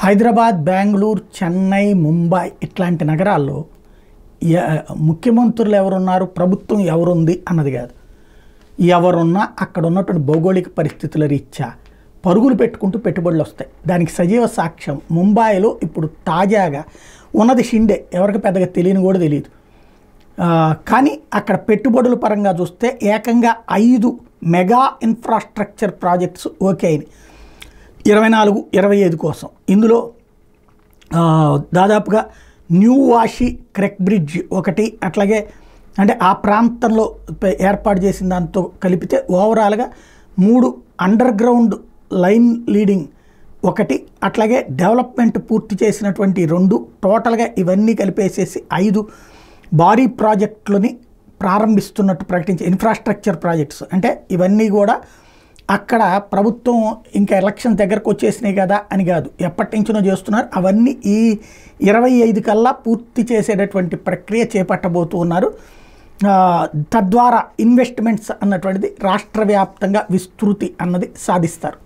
హైదరాబాద్, బెంగళూరు, చెన్నై, ముంబై ఇట్లాంటి నగరాల్లో ముఖ్యమంత్రులు ఎవరున్నారు, ప్రభుత్వం ఎవరుంది అన్నది కాదు. ఎవరున్నా అక్కడ ఉన్నటువంటి భౌగోళిక పరిస్థితుల రీత్యా పరుగులు పెట్టుకుంటూ పెట్టుబడులు వస్తాయి. దానికి సజీవ సాక్ష్యం ముంబైలో ఇప్పుడు తాజాగా ఉన్నది షిండే, ఎవరికి పెద్దగా తెలియని కూడా తెలియదు. కానీ అక్కడ పెట్టుబడుల పరంగా చూస్తే ఏకంగా 5 మెగా ఇన్ఫ్రాస్ట్రక్చర్ ప్రాజెక్ట్స్ ఓకే అయినాయి 24-25 కోసం. ఇందులో దాదాపుగా న్యూ వాషి క్రెక్ బ్రిడ్జ్ ఒకటి, అట్లాగే అంటే ఆ ప్రాంతంలో ఏర్పాటు చేసిన దాంతో కలిపితే ఓవరాల్గా 3 అండర్ గ్రౌండ్ లైన్ లీడింగ్ ఒకటి, అట్లాగే డెవలప్మెంట్ పూర్తి చేసినటువంటి 2, టోటల్గా ఇవన్నీ కలిపేసేసి 5 భారీ ప్రాజెక్టులని ప్రారంభిస్తున్నట్టు ప్రకటించి ఇన్ఫ్రాస్ట్రక్చర్ ప్రాజెక్ట్స్. అంటే ఇవన్నీ కూడా అక్కడ ప్రభుత్వం ఇంకా ఎలక్షన్ దగ్గరకు వచ్చేసినాయి కదా అని కాదు, ఎప్పటి నుంచినో చేస్తున్నారు. అవన్నీ ఈ 25 కల్లా పూర్తి చేసేటటువంటి ప్రక్రియ చేపట్టబోతూ ఉన్నారు. తద్వారా ఇన్వెస్ట్మెంట్స్ అన్నటువంటిది రాష్ట్ర వ్యాప్తంగా విస్తృతి అన్నది సాధిస్తారు.